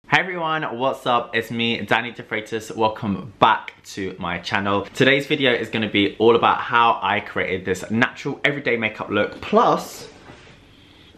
Hey everyone, what's up? It's me, Danny Defreitas. Welcome back to my channel. Today's video is going to be all about how I created this natural everyday makeup look, plus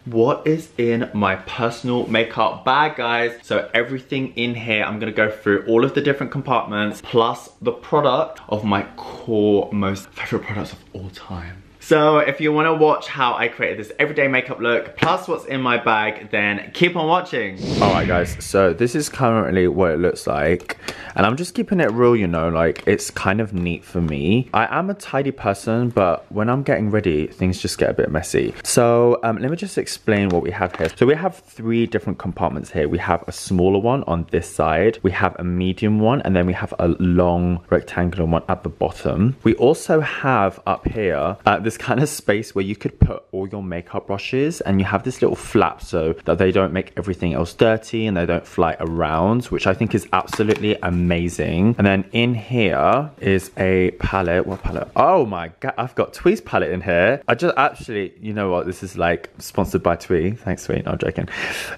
what is in my personal makeup bag, guys. So everything in here, I'm gonna go through all of the different compartments, plus the product of my core most favorite products of all time. So if you want to watch how I created this everyday makeup look, plus what's in my bag, then keep on watching. Alright guys, so this is currently what it looks like. And I'm just keeping it real, you know, like it's kind of neat for me. I am a tidy person, but when I'm getting ready, things just get a bit messy. So let me just explain what we have here. So we have three different compartments here. We have a smaller one on this side, we have a medium one, and then we have a long rectangular one at the bottom. We also have up here this kind of space where you could put all your makeup brushes, and you have this little flap so that they don't make everything else dirty and they don't fly around, which I think is absolutely amazing. And then in here is a palette. What palette? Oh my god, I've got TEWY's palette in here. I just actually, you know what, this is like sponsored by TEWY. Thanks TEWY, no, I'm joking.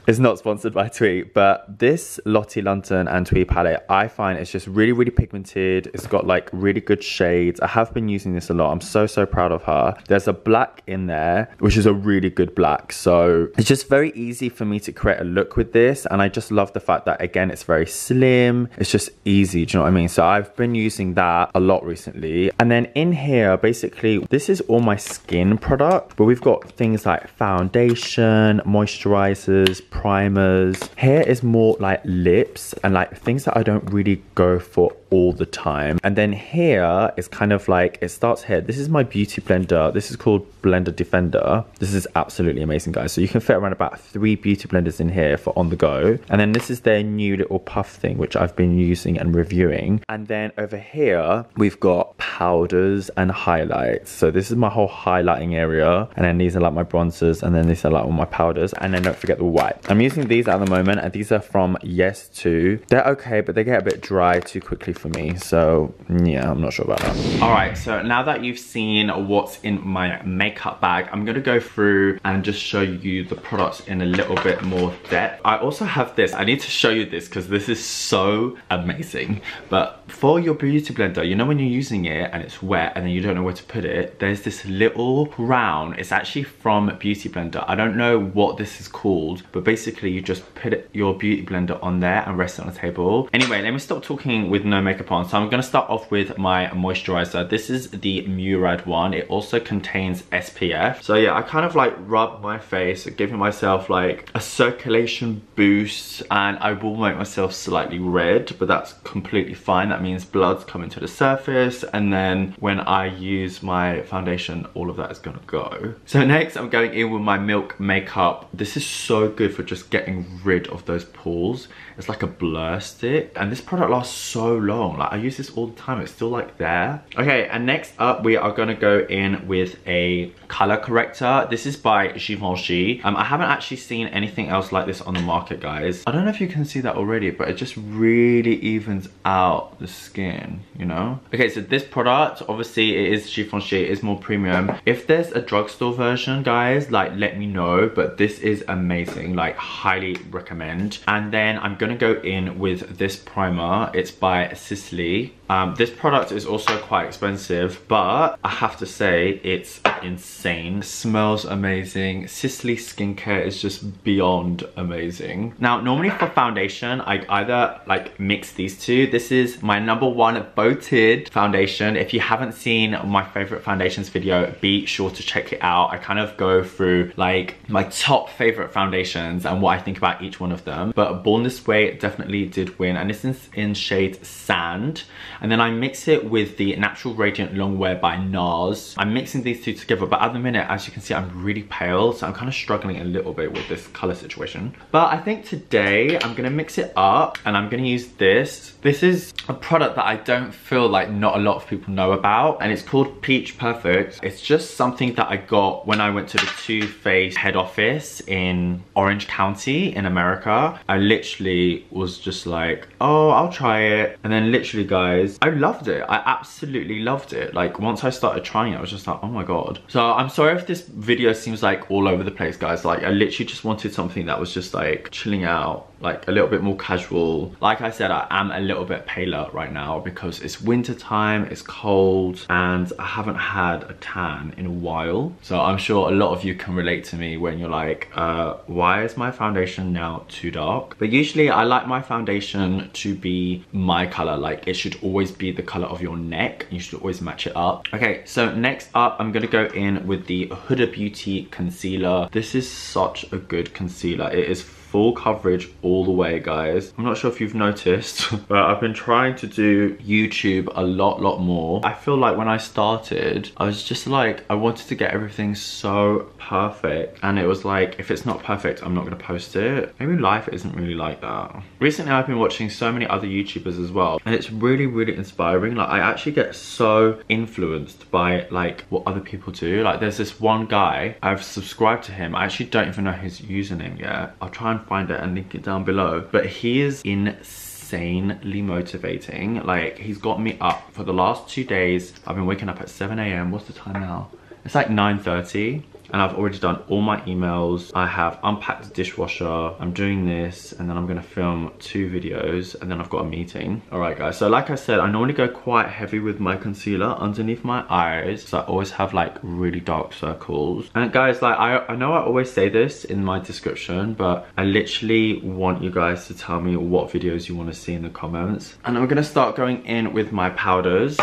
It's not sponsored by TEWY, but this Lottie London and TEWY palette, I find it's just really pigmented. It's got like really good shades. I have been using this a lot. I'm so proud of her. There's a black in there, which is a really good black. So it's just very easy for me to create a look with this. And I just love the fact that, again, it's very slim. It's just easy, do you know what I mean? So I've been using that a lot recently. And then in here, basically, this is all my skin product, but we've got things like foundation, moisturizers, primers. Here is more like lips and like things that I don't really go for all the time. And then here is kind of like, it starts here. This is my beauty blender. This is called Blender Defender. This is absolutely amazing, guys. So you can fit around about 3 beauty blenders in here for on the go. And then this is their new little puff thing, which I've been using and reviewing. And then over here, we've got powders and highlights. So this is my whole highlighting area. And then these are like my bronzers. And then these are like all my powders. And then don't forget the white. I'm using these at the moment. And these are from Yes To. They're okay, but they get a bit dry too quickly for me. So yeah, I'm not sure about that. All right, so now that you've seen what's in my makeup bag, I'm gonna go through and just show you the products in a little bit more depth. I also have this. I need to show you this because this is so amazing. But for your beauty blender, you know when you're using it and it's wet and then you don't know where to put it, there's this little round. It's actually from Beauty Blender. I don't know what this is called, but basically you just put your beauty blender on there and rest it on the table. Anyway, let me stop talking with no makeup on. So I'm gonna start off with my moisturizer. This is the Murad one. It also contains SPF. So yeah, I kind of like rub my face, giving myself like a circulation boost, and I will make myself slightly red, but that's completely fine. That means blood's coming to the surface, and then when I use my foundation, all of that is gonna go. So next I'm going in with my Milk makeup. This is so good for just getting rid of those pores. It's like a blur stick, and this product lasts so long. Like I use this all the time, it's still like there. Okay, and next up we are gonna go in with a color corrector. This is by Givenchy. I haven't actually seen anything else like this on the market, guys. I don't know if you can see that already, but it just really evens out the skin, you know? Okay, so this product, obviously it is Givenchy, it is more premium. If there's a drugstore version, guys, like let me know, but this is amazing, like highly recommend. And then I'm gonna go in with this primer. It's by SISLEY. This product is also quite expensive, but I have to say it's insane. It smells amazing. SISLEY skincare is just beyond amazing. Now, normally for foundation, I either like mix these two. This is my #1 boated foundation. If you haven't seen my favorite foundations video, be sure to check it out. I kind of go through like my top favorite foundations and what I think about each one of them. But Born This Way definitely did win, and this is in shade Sand. And then I mix it with the Natural Radiant Longwear by NARS. I'm mixing these two together, but at the minute, as you can see, I'm really pale, so I'm kind of struggling a little bit with this color situation. But I think today I'm gonna mix it up, and I'm gonna use this. This is a product that I don't feel like not a lot of people know about, and it's called Peach Perfect. It's just something that I got when I went to the Too Faced head office in Orange County in America. I literally was just like, oh, I'll try it. And then literally, guys, I loved it. I absolutely loved it. Like once I started trying it, I was just like, oh my god. So I'm sorry if this video seems like all over the place, guys. Like I literally just wanted something that was just like chilling out, like a little bit more casual. Like I said, I am a little bit paler right now because it's winter time, it's cold, and I haven't had a tan in a while. So I'm sure a lot of you can relate to me when you're like, why is my foundation now too dark? But usually I like my foundation to be my color. Like it should always be the color of your neck. You should always match it up. Okay, so next up, I'm gonna go in with the Huda Beauty concealer. This is such a good concealer. It is full coverage all the way, guys. I'm not sure if you've noticed, but I've been trying to do YouTube a lot more. I feel like when I started, I was just like, I wanted to get everything so perfect, and it was like, if it's not perfect, I'm not gonna post it. Maybe life isn't really like that. Recently, I've been watching so many other YouTubers as well, and it's really inspiring. Like I actually get so influenced by like what other people do. Like there's this one guy, I've subscribed to him. I actually don't even know his username yet. I'll try and find it and link it down below, but he is insanely motivating. Like he's got me up for the last 2 days. I've been waking up at 7 AM. What's the time now? It's like 9:30. And I've already done all my emails. I have unpacked the dishwasher. I'm doing this, and then I'm gonna film 2 videos, and then I've got a meeting. All right, guys, so like I said, I normally go quite heavy with my concealer underneath my eyes, so I always have like really dark circles. And guys, like I know I always say this in my description, but I literally want you guys to tell me what videos you wanna see in the comments. And I'm gonna start going in with my powders.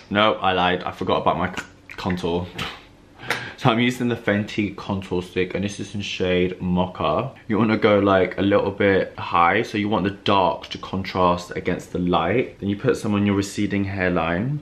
No, I lied, I forgot about my contour. So I'm using the Fenty contour stick, and this is in shade Mocha. You want to go like a little bit high, so you want the dark to contrast against the light. Then you put some on your receding hairline.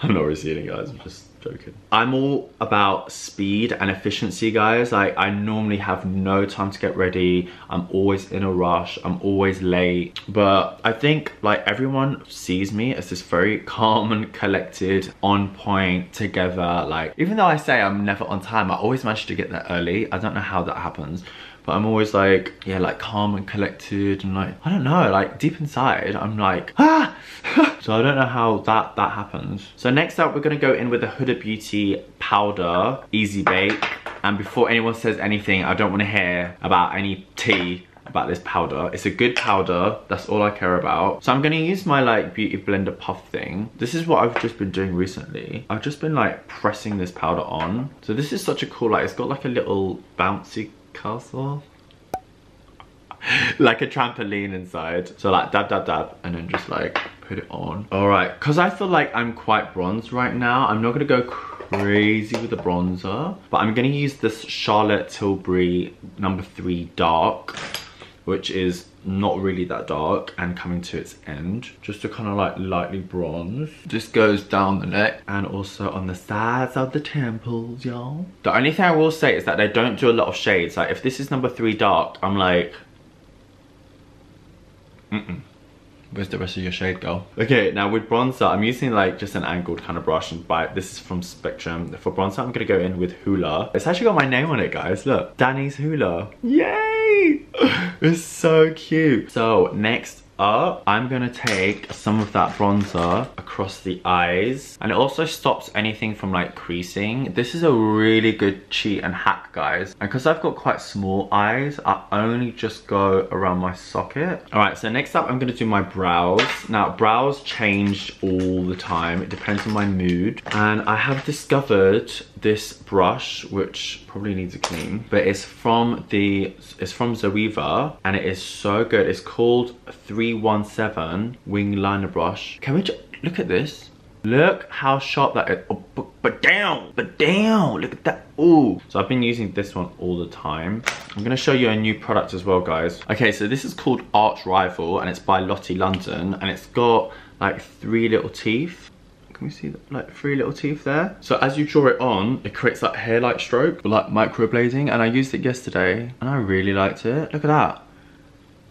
I'm not receding, guys, I'm just joking. I'm all about speed and efficiency, guys. Like I normally have no time to get ready. I'm always in a rush. I'm always late. But I think like everyone sees me as this very calm and collected, on point, together. Like even though I say I'm never on time, I always manage to get there early. I don't know how that happens. But I'm always like, yeah, like calm and collected, and like, I don't know, like deep inside, I'm like, ah! So I don't know how that happens. So next up, we're gonna go in with the Huda Beauty powder, Easy Bake. And before anyone says anything, I don't wanna hear about any tea about this powder. It's a good powder, that's all I care about. So I'm gonna use my like beauty blender puff thing. This is what I've just been doing recently. I've just been like pressing this powder on. So this is such a cool, like it's got like a little bouncy castle, like a trampoline inside. So like dab, and then just like put it on. All right, because I feel like I'm quite bronzed right now, I'm not gonna go crazy with the bronzer, but I'm gonna use this Charlotte Tilbury number 3 dark, which is not really that dark and coming to its end, just to kind of like lightly bronze. This goes down the neck and also on the sides of the temples, y'all. The only thing I will say is that they don't do a lot of shades. Like if this is number 3 dark, I'm like, where's the rest of your shade, girl? Okay, now with bronzer, I'm using like just an angled kind of brush, and this is from Spectrum. For bronzer, I'm gonna go in with HOOLA. It's actually got my name on it, guys. Look, Danny's HOOLA. Yay! It's so cute. So next up, I'm gonna take some of that bronzer across the eyes, and it also stops anything from like creasing. This is a really good cheat and hack, guys, and because I've got quite small eyes, I only just go around my socket. All right, so next up I'm gonna do my brows. Now brows change all the time, it depends on my mood, and I have discovered this brush which probably needs a clean, but it's from Zoeva, and it is so good. It's called 317 wing liner brush. Can we just look at this? Look how sharp that is. Oh, but down, look at that. Ooh. So I've been using this one all the time. I'm gonna show you a new product as well, guys. Okay, so this is called Arch Rival, and it's by Lottie London, and it's got like 3 little teeth. Can we see that? Like 3 little teeth there? So as you draw it on, it creates that hair-like stroke, like microblading, and I used it yesterday and I really liked it. Look at that.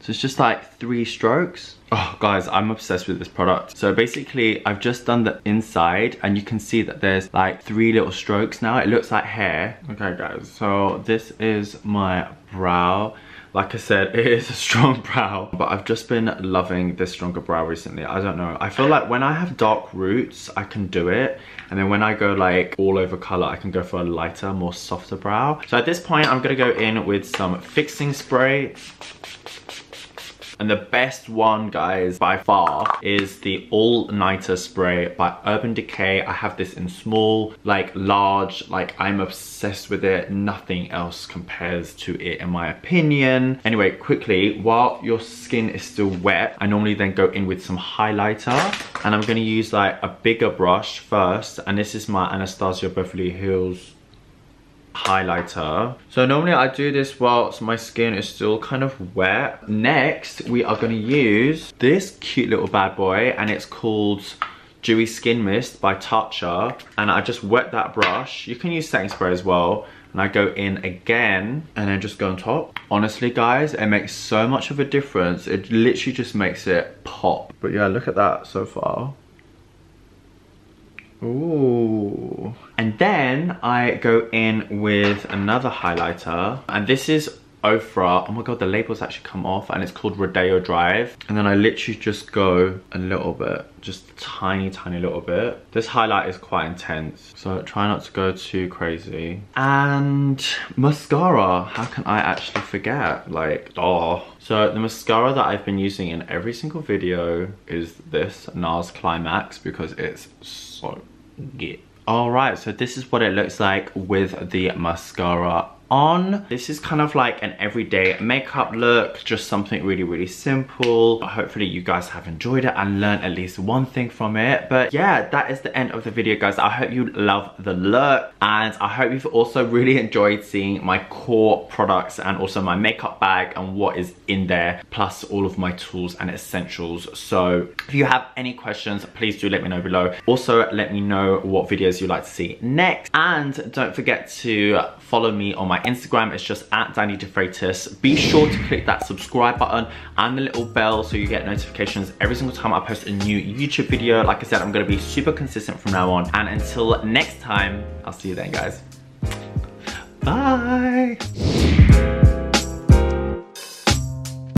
So it's just like 3 strokes. Oh guys, I'm obsessed with this product. So basically I've just done the inside, and you can see that there's like 3 little strokes now. It looks like hair. Okay guys, so this is my brow. Like I said, it is a strong brow, but I've just been loving this stronger brow recently. I don't know. I feel like when I have dark roots, I can do it. And then when I go like all over color, I can go for a lighter, more softer brow. So at this point, I'm gonna go in with some fixing spray. And the best one, guys, by far, is the All Nighter Spray by Urban Decay. I have this in small, like large, like I'm obsessed with it. Nothing else compares to it in my opinion. Anyway, quickly, while your skin is still wet, I normally then go in with some highlighter. And I'm gonna use like a bigger brush first. And this is my Anastasia Beverly Hills highlighter. So normally I do this whilst my skin is still kind of wet. Next, we are going to use this cute little bad boy, and it's called Dewy Skin Mist by TATCHA. And I just wet that brush. You can use setting spray as well. And I go in again and then just go on top. Honestly, guys, it makes so much of a difference. It literally just makes it pop. But yeah, look at that so far. Ooh. And then I go in with another highlighter, and this is Ofra. Oh my god, the label's actually come off, and it's called Rodeo Drive. And then I literally just go a little bit, just a tiny little bit. This highlight is quite intense, so try not to go too crazy. And mascara, how can I actually forget? Like, oh. So the mascara that I've been using in every single video is this NARS Climax, because it's so good. Alright, so this is what it looks like with the mascara on. This is kind of like an everyday makeup look, just something really simple. Hopefully you guys have enjoyed it and learned at least one thing from it. But yeah, that is the end of the video, guys. I hope you love the look, and I hope you've also really enjoyed seeing my core products and also my makeup bag and what is in there, plus all of my tools and essentials. So if you have any questions, please do let me know below. Also, let me know what videos you'd like to see next, and don't forget to follow me on my Instagram. It's just at Defreitas. Be sure to click that subscribe button and the little bell so you get notifications every single time I post a new YouTube video. Like I said, I'm gonna be super consistent from now on. And until next time, I'll see you then, guys. Bye.